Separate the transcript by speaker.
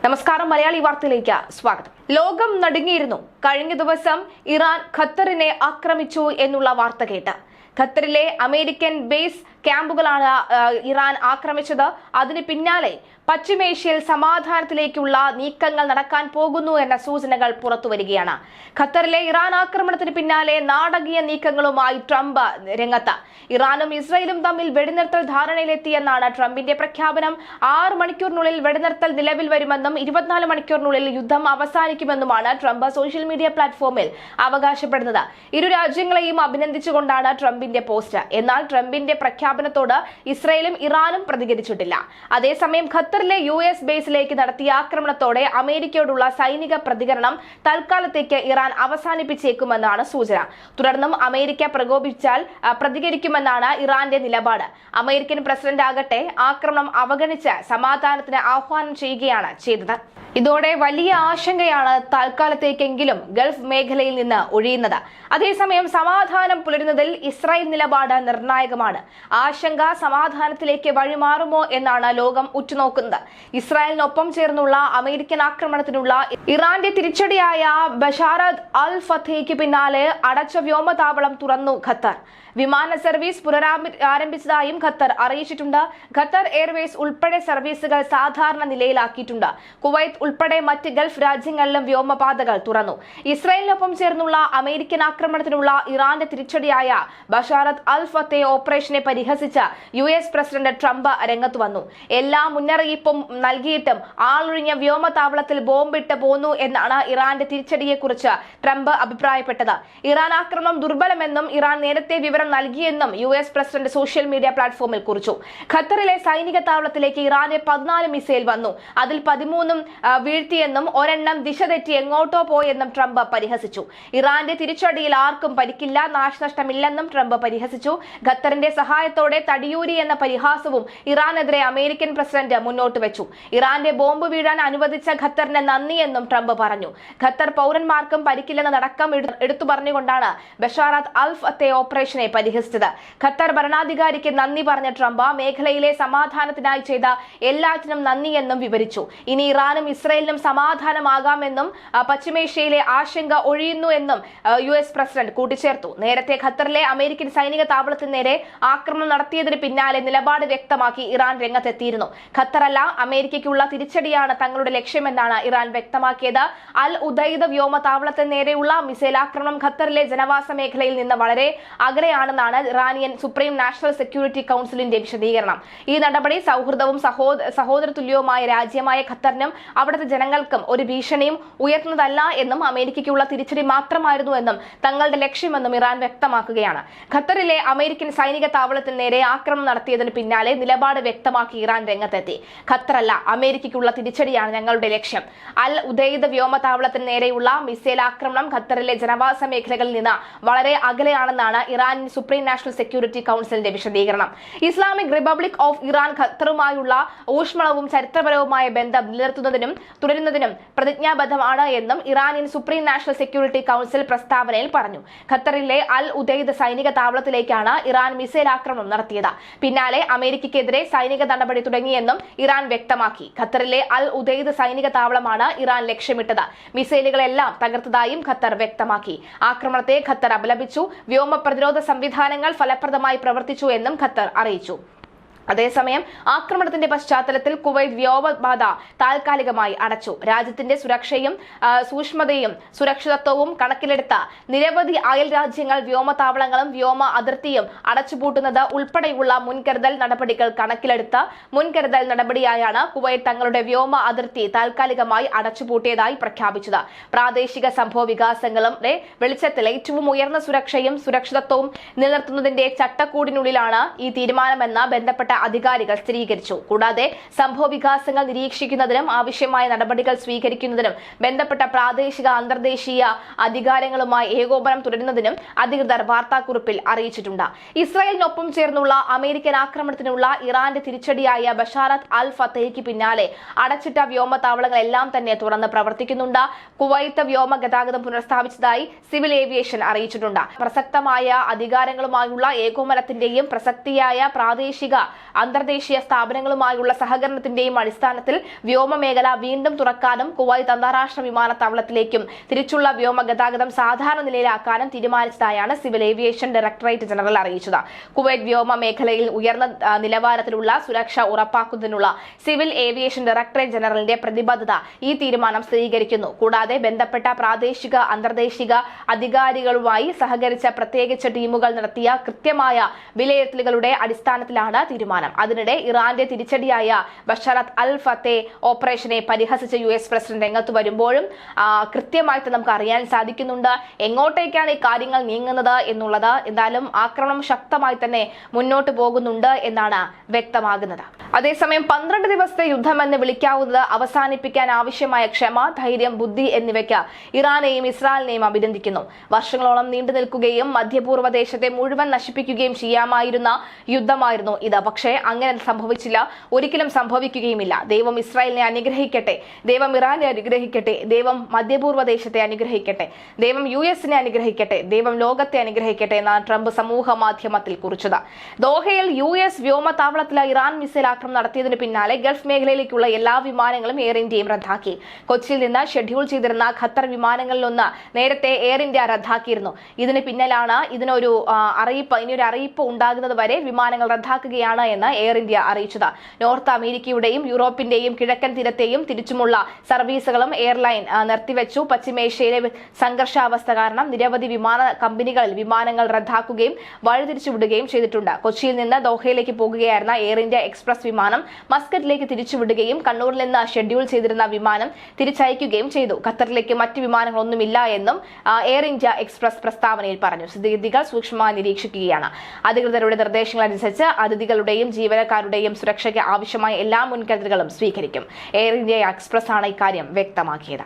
Speaker 1: നമസ്കാരം, മലയാളി വാർത്തയിലേക്ക് സ്വാഗതം. ലോകം നടുങ്ങിയിരുന്നു. കഴിഞ്ഞ ദിവസം ഇറാൻ ഖത്തറിനെ ആക്രമിച്ചു എന്നുള്ള വാർത്ത കേട്ട്. ഖത്തറിലെ അമേരിക്കൻ ബേസ് ക്യാമ്പുകളാണ് ഇറാൻ ആക്രമിച്ചത്. അതിന് പിന്നാലെ പശ്ചിമേഷ്യയിൽ സമാധാനത്തിലേക്കുള്ള നീക്കങ്ങൾ നടക്കാൻ പോകുന്നു എന്ന സൂചനകൾ പുറത്തുവരികയാണ്. ഖത്തറിലെ ഇറാൻ ആക്രമണത്തിന് പിന്നാലെ നാടകീയ നീക്കങ്ങളുമായി ട്രംപ് രംഗത്ത്. ഇറാനും ഇസ്രായേലും തമ്മിൽ വെടിനിർത്തൽ ധാരണയിലെത്തിയെന്നാണ് ട്രംപിന്റെ പ്രഖ്യാപനം. 6 മണിക്കൂറിനുള്ളിൽ വെടിനിർത്തൽ നിലവിൽ വരുമെന്നും 24 മണിക്കൂറിനുള്ളിൽ യുദ്ധം അവസാനിക്കുമെന്നുമാണ് ട്രംപ് സോഷ്യൽ മീഡിയ പ്ലാറ്റ്ഫോമിൽ അവകാശപ്പെടുന്നത്. ഇരു രാജ്യങ്ങളെയും അഭിനന്ദിച്ചുകൊണ്ടാണ് ട്രംപിന്റെ പോസ്റ്റ്. എന്നാൽ ട്രംപിന്റെ പ്രഖ്യാപനത്തോട് ഇസ്രായേലും ഇറാനും പ്രതികരിച്ചിട്ടില്ല. അതേസമയം ഖത്തറിലെ US ബേസിലേക്ക് നടത്തിയ ആക്രമണത്തോടെ അമേരിക്കയോടുള്ള സൈനിക പ്രതികരണം തൽക്കാലത്തേക്ക് ഇറാൻ അവസാനിപ്പിച്ചേക്കുമെന്നാണ് സൂചന. തുടർന്നും അമേരിക്ക പ്രകോപിച്ചാൽ പ്രതികരിക്കുമെന്നാണ് ഇറാന്റെ നിലപാട്. അമേരിക്കൻ പ്രസിഡന്റ് ആകട്ടെ ആക്രമണം അവഗണിച്ച് സമാധാനത്തിന് ആഹ്വാനം ചെയ്യുകയാണ് ചെയ്തത്. ഇതോടെ വലിയ ആശങ്കയാണ് തൽക്കാലത്തേക്കെങ്കിലും ഗൾഫ് മേഖലയിൽ നിന്ന് ഒഴിയുന്നത്. അതേസമയം സമാധാനം പുലരുന്നതിൽ ഇസ്രായേൽ നിലപാട് നിർണായകമാണ്. ആശങ്ക സമാധാനത്തിലേക്ക് വഴിമാറുമോ എന്നാണ് ലോകം ഉറ്റുനോക്കുന്നത്. ഇസ്രായേലിനൊപ്പം ചേർന്നുള്ള അമേരിക്കൻ ആക്രമണത്തിനുള്ള ഇറാന്റെ തിരിച്ചടിയായ ബഷാറത്ത് അൽ ഫത്തയ്ക്ക് പിന്നാലെ അടച്ച വ്യോമതാവളം തുറന്നു ഖത്തർ. വിമാന സർവീസ് പുനരാരംഭിച്ചതായും ഖത്തർ അറിയിച്ചിട്ടുണ്ട്. ഖത്തർ എയർവേസ് ഉൾപ്പെടെ സർവീസുകൾ സാധാരണ നിലയിലാക്കിയിട്ടുണ്ട്. കുവൈത്ത് ഉൾപ്പെടെ മറ്റ് ഗൾഫ് രാജ്യങ്ങളിലും വ്യോമപാതകൾ തുറന്നു. ഇസ്രായേലിനൊപ്പം ചേർന്നുള്ള അമേരിക്കൻ ആക്രമണത്തിനുള്ള ഇറാന്റെ തിരിച്ചടിയായ ബഷാറത്ത് അൽ ഫത്തെ ഓപ്പറേഷനെ പരിഹസിച്ച് US പ്രസിഡന്റ് ട്രംപ് രംഗത്ത് വന്നു. എല്ലാ മുന്നറിയിപ്പും നൽകിയിട്ടും ആളൊഴിഞ്ഞ വ്യോമതാവളത്തിൽ ബോംബിട്ട് പോന്നു എന്നാണ് ഇറാന്റെ തിരിച്ചടിയെക്കുറിച്ച് ട്രംപ് അഭിപ്രായപ്പെട്ടത്. ഇറാൻ ആക്രമണം ദുർബലമെന്നും ഇറാൻ നേരത്തെ വിവരം നൽകിയെന്നും US പ്രസിഡന്റ് സോഷ്യൽ മീഡിയ പ്ലാറ്റ്ഫോമിൽ കുറിച്ചു. ഖത്തറിലെ സൈനിക താവളത്തിലേക്ക് ഇറാന്റെ 14 മിസൈൽ വന്നു. അതിൽ 13 വീഴ്ത്തിയെന്നും ഒരെണ്ണം ദിശ തെറ്റി എങ്ങോട്ടോ പോയെന്നും ട്രംപ് പരിഹസിച്ചു. ഇറാന്റെ തിരിച്ചടിയിൽ ആർക്കും പരിക്കില്ല, നാശനഷ്ടമില്ലെന്നും ട്രംപ് പരിഹസിച്ചു. ഖത്തറിന്റെ സഹായത്തോടെ തടിയൂരി എന്ന പരിഹാസവും ഇറാനെതിരെ അമേരിക്കൻ പ്രസിഡന്റ് മുന്നോട്ട് വെച്ചു. ഇറാന്റെ ബോംബ് വീഴാൻ അനുവദിച്ച ഖത്തറിന് നന്ദിയെന്നും ട്രംപ് പറഞ്ഞു. ഖത്തർ പൗരന്മാർക്കും പരിക്കില്ലെന്ന അടക്കം എടുത്തു പറഞ്ഞുകൊണ്ടാണ് ബഷാറത്ത് അൽ ഫത്തെ ഓപ്പറേഷനെ പരിഹസിച്ചത്. ഖത്തർ ഭരണാധികാരിക്ക് നന്ദി പറഞ്ഞ ട്രംപ് മേഖലയിലെ സമാധാനത്തിനായി ചെയ്ത എല്ലാറ്റിനും നന്ദിയെന്നും വിവരിച്ചു. ഇനി ഇറാനും ഇസ്രായേലിനും സമാധാനമാകാമെന്നും പശ്ചിമേഷ്യയിലെ ആശങ്ക ഒഴിയുന്നു എന്നും US പ്രസിഡന്റ് കൂട്ടിച്ചേർത്തു. നേരത്തെ ഖത്തറിലെ അമേരിക്കൻ സൈനിക താവളത്തിന് നേരെ ആക്രമണം നടത്തിയതിന് പിന്നാലെ നിലപാട് വ്യക്തമാക്കി ഇറാൻ രംഗത്തെത്തിയിരുന്നു. ഖത്തറല്ല, അമേരിക്കയ്ക്കുള്ള തിരിച്ചടിയാണ് തങ്ങളുടെ ലക്ഷ്യമെന്നാണ് ഇറാൻ വ്യക്തമാക്കിയത്. അൽ ഉദൈദ് വ്യോമതാവളത്തിന് നേരെയുള്ള മിസൈൽ ആക്രമണം ഖത്തറിലെ ജനവാസ മേഖലയിൽ നിന്ന് വളരെ അകലെയാണെന്നാണ് ഇറാനിയൻ സുപ്രീം നാഷണൽ സെക്യൂരിറ്റി കൌൺസിലിന്റെ വിശദീകരണം. ഈ നടപടി സൗഹൃദവും സഹോദരതുല്യവുമായ രാജ്യമായ ഖത്തറിനും അവിടുത്തെ ജനങ്ങൾക്കും ഒരു ഭീഷണിയും ഉയർത്തുന്നതല്ല എന്നും അമേരിക്കയ്ക്കുള്ള തിരിച്ചടി മാത്രമായിരുന്നു എന്നും തങ്ങളുടെ ലക്ഷ്യമെന്നും ഇറാൻ വ്യക്തമാക്കുകയാണ്. ഖത്തറിലെ അമേരിക്കൻ സൈനിക താവളത്തിന് നേരെ ആക്രമണം നടത്തിയതിന് പിന്നാലെ നിലപാട് വ്യക്തമാക്കി ഇറാൻ രംഗത്തെത്തി. ഖത്തറല്ല, അമേരിക്കയ്ക്കുള്ള തിരിച്ചടിയാണ് ഞങ്ങളുടെ ലക്ഷ്യം. അൽ ഉദൈദ് വ്യോമതാവളത്തിന് നേരെയുള്ള മിസൈൽ ആക്രമണം ഖത്തറിലെ ജനവാസ മേഖലകളിൽ നിന്ന് വളരെ അകലെയാണെന്നാണ് ഇറാൻ സുപ്രീം നാഷണൽ സെക്യൂരിറ്റി കൌൺസിലിന്റെ വിശദീകരണം. ഇസ്ലാമിക് റിപ്പബ്ലിക് ഓഫ് ഇറാൻ ഖത്തറുമായുള്ള ഊഷ്മളവും ചരിത്രപരവുമായ ബന്ധം നിലനിർത്തുന്നതിനും തുടരുന്നതിനും പ്രതിജ്ഞാബദ്ധമാണ് എന്നും Iranian supreme national security council പ്രസ്താവനയിൽ പറഞ്ഞു. ഖത്തറിലെ അൽ ഉദൈദ് സൈനിക താവളത്തിലേക്കാണ് ഇറാൻ മിസൈൽ ആക്രമണം നടത്തിയത്. പിന്നാലെ അമേരിക്കയ്ക്കെതിരെ സൈനിക നടപടി തുടങ്ങിയെന്നും ഇറാൻ വ്യക്തമാക്കി. ഖത്തറിലെ അൽ ഉദൈദ് സൈനിക താവളമാണ് ഇറാൻ ലക്ഷ്യമിട്ടത്. മിസൈലുകളെല്ലാം തകർത്തതായും ഖത്തർ വ്യക്തമാക്കി. ആക്രമണത്തെ ഖത്തർ അപലപിച്ചു. വ്യോമ പ്രതിരോധ സംവിധാനങ്ങൾ ഫലപ്രദമായി പ്രവർത്തിച്ചു എന്നും ഖത്തർ അറിയിച്ചു. അതേസമയം ആക്രമണത്തിന്റെ പശ്ചാത്തലത്തിൽ കുവൈത്ത് വ്യോമപാത താൽക്കാലികമായി അടച്ചു. രാജ്യത്തിന്റെ സുരക്ഷയും സൂക്ഷ്മതയും സുരക്ഷിതത്വവും കണക്കിലെടുത്ത നിരവധി അയൽ രാജ്യങ്ങൾ വ്യോമതാവളങ്ങളും വ്യോമ അതിർത്തിയും അടച്ചുപൂട്ടുന്നത് ഉൾപ്പെടെയുള്ള മുൻകരുതൽ നടപടികൾ കണക്കിലെടുത്ത മുൻകരുതൽ നടപടിയായാണ് കുവൈത്ത് തങ്ങളുടെ വ്യോമ അതിർത്തി താൽക്കാലികമായി അടച്ചുപൂട്ടിയതായി പ്രഖ്യാപിച്ചത്. പ്രാദേശിക സംഭവ വികാസങ്ങളുടെ വെളിച്ചത്തിൽ ഏറ്റവും ഉയർന്ന സുരക്ഷയും സുരക്ഷിതത്വവും നിലനിർത്തുന്നതിന്റെ ചട്ടക്കൂടിനുള്ളിലാണ് ഈ തീരുമാനമെന്ന് ബന്ധപ്പെട്ട അധികാരികൾ സ്ഥിരീകരിച്ചു. കൂടാതെ സംഭവ വികാസങ്ങൾ നിരീക്ഷിക്കുന്നതിനും ആവശ്യമായ നടപടികൾ സ്വീകരിക്കുന്നതിനും ബന്ധപ്പെട്ട പ്രാദേശിക അന്തർദേശീയ അധികാരങ്ങളുമായി ഏകോപനം തുടരുന്നതിനും അധികൃതർ വാർത്താക്കുറിപ്പിൽ അറിയിച്ചിട്ടുണ്ട്. ഇസ്രായേലിനൊപ്പം ചേർന്നുള്ള അമേരിക്കൻ ആക്രമണത്തിനുള്ള ഇറാന്റെ തിരിച്ചടിയായ ബഷാറത്ത് അൽ ഫത്തയ്ക്ക് പിന്നാലെ അടച്ചിട്ട വ്യോമതാവളങ്ങളെല്ലാം തന്നെ തുറന്ന് പ്രവർത്തിക്കുന്നുണ്ട്. കുവൈത്ത് വ്യോമ ഗതാഗതം പുനഃസ്ഥാപിച്ചതായി സിവിൽ ഏവിയേഷൻ അറിയിച്ചിട്ടുണ്ട്. പ്രസക്തമായ അധികാരങ്ങളുമായുള്ള ഏകോപനത്തിന്റെയും പ്രസക്തിയായ പ്രാദേശിക അന്തർദേശീയ സ്ഥാപനങ്ങളുമായുള്ള സഹകരണത്തിന്റെയും അടിസ്ഥാനത്തിൽ വ്യോമമേഖല വീണ്ടും തുറക്കാനും കുവൈത്ത് അന്താരാഷ്ട്ര വിമാനത്താവളത്തിലേക്കും തിരിച്ചുള്ള വ്യോമ ഗതാഗതം സാധാരണ നിലയിലാക്കാനും തീരുമാനിച്ചതായാണ് സിവിൽ ഏവിയേഷൻ ഡയറക്ടറേറ്റ് ജനറൽ അറിയിച്ചത്. കുവൈറ്റ് വ്യോമ മേഖലയിൽ ഉയർന്ന നിലവാരത്തിലുള്ള സുരക്ഷ ഉറപ്പാക്കുന്നതിനുള്ള സിവിൽ ഏവിയേഷൻ ഡയറക്ടറേറ്റ് ജനറലിന്റെ പ്രതിബദ്ധത ഈ തീരുമാനം സ്ഥിരീകരിക്കുന്നു. കൂടാതെ ബന്ധപ്പെട്ട പ്രാദേശിക അന്തർദേശിക അധികാരികളുമായി സഹകരിച്ച പ്രത്യേകിച്ച് ടീമുകൾ നടത്തിയ കൃത്യമായ വിലയിരുത്തലുകളുടെ അടിസ്ഥാനത്തിലാണ് തീരുമാനം. അതിനിടെ ഇറാന്റെ തിരിച്ചടിയായ ബഷറത്ത് അൽ ഫത്തേ ഓപ്പറേഷനെ പരിഹസിച്ച US പ്രസിഡന്റ് രംഗത്ത് വരുമ്പോഴും കൃത്യമായിട്ട് നമുക്ക് അറിയാൻ സാധിക്കുന്നുണ്ട് എങ്ങോട്ടേക്കാണ് ഈ കാര്യങ്ങൾ നീങ്ങുന്നത് എന്നുള്ളത്. എന്തായാലും ആക്രമണം ശക്തമായി തന്നെ മുന്നോട്ട് പോകുന്നുണ്ട് എന്നാണ് വ്യക്തമാകുന്നത്. അതേസമയം 12 ദിവസത്തെ യുദ്ധമെന്ന് വിളിക്കാവുന്നത് അവസാനിപ്പിക്കാൻ ആവശ്യമായ ക്ഷമ, ധൈര്യം, ബുദ്ധി എന്നിവയ്ക്ക് ഇറാനെയും ഇസ്രായേലിനെയും അഭിനന്ദിക്കുന്നു. വർഷങ്ങളോളം നീണ്ടു നിൽക്കുകയും മധ്യപൂർവ്വ ദേശത്തെ മുഴുവൻ നശിപ്പിക്കുകയും ചെയ്യാമായിരുന്ന യുദ്ധമായിരുന്നു ഇത്. പക്ഷേ അങ്ങനെ സംഭവിച്ചില്ല, ഒരിക്കലും സംഭവിക്കുകയുമില്ല. ദൈവം ഇസ്രായേലിനെ അനുഗ്രഹിക്കട്ടെ, ദൈവം ഇറാനെ അനുഗ്രഹിക്കട്ടെ, ദൈവം മധ്യപൂർവ്വ ദേശത്തെ അനുഗ്രഹിക്കട്ടെ, ദൈവം US-നെ അനുഗ്രഹിക്കട്ടെ, ദൈവം ലോകത്തെ അനുഗ്രഹിക്കട്ടെ എന്നാണ് ട്രംപ് സമൂഹ മാധ്യമത്തിൽ കുറിച്ചത്. ദോഹയിൽ US വ്യോമതാവളത്തിൽ ഇറാൻ മിസൈൽ ആക്രമണം നടത്തിയതിനു പിന്നാലെ ഗൾഫ് മേഖലയിലേക്കുള്ള എല്ലാ വിമാനങ്ങളും എയർ ഇന്ത്യയും റദ്ദാക്കി. കൊച്ചിയിൽ നിന്ന് ഷെഡ്യൂൾ ചെയ്തിരുന്ന ഖത്തർ വിമാനങ്ങളിലൊന്ന് നേരത്തെ എയർ ഇന്ത്യ റദ്ദാക്കിയിരുന്നു. ഇതിന് പിന്നാലാണ് ഇനിയൊരു അറിയിപ്പ് ഉണ്ടാകുന്നത് വരെ വിമാനങ്ങൾ റദ്ദാക്കുകയാണ് എന്ന് എയർ ഇന്ത്യ അറിയിച്ചത്. നോർത്ത് അമേരിക്കയുടെയും യൂറോപ്പിന്റെയും കിഴക്കൻ തീരത്തെയും തിരിച്ചുമുള്ള സർവീസുകളും എയർലൈൻ നിർത്തിവെച്ചു. പശ്ചിമേഷ്യയിലെ സംഘർഷാവസ്ഥ കാരണം നിരവധി വിമാന കമ്പനികളിൽ വിമാനങ്ങൾ റദ്ദാക്കുകയും വഴിതിരിച്ചുവിടുകയും ചെയ്തിട്ടുണ്ട്. കൊച്ചിയിൽ നിന്ന് ദോഹയിലേക്ക് പോകുകയായിരുന്ന എയർ ഇന്ത്യ എക്സ്പ്രസ് വിമാനം മസ്കറ്റിലേക്ക് തിരിച്ചുവിടുകയും കണ്ണൂരിൽ നിന്ന് ഷെഡ്യൂൾ ചെയ്തിരുന്ന വിമാനം തിരിച്ചയക്കുകയും ചെയ്തു. ഖത്തറിലേക്ക് മറ്റ് വിമാനങ്ങളൊന്നുമില്ല എന്നും എയർ ഇന്ത്യ എക്സ്പ്രസ് പ്രസ്താവനയിൽ പറഞ്ഞു. സ്ഥിതിഗതികൾ സൂക്ഷ്മമായി നിരീക്ഷിക്കുകയാണ്. അധികൃതരുടെ നിർദ്ദേശങ്ങളനുസരിച്ച് അതിഥികളുടെയും ജീവനക്കാരുടെയും സുരക്ഷയ്ക്ക് ആവശ്യമായ എല്ലാ മുൻകരുതലുകളും സ്വീകരിക്കും. എയർ ഇന്ത്യ എക്സ്പ്രസ് ആണ് ഇക്കാര്യം വ്യക്തമാക്കിയത്.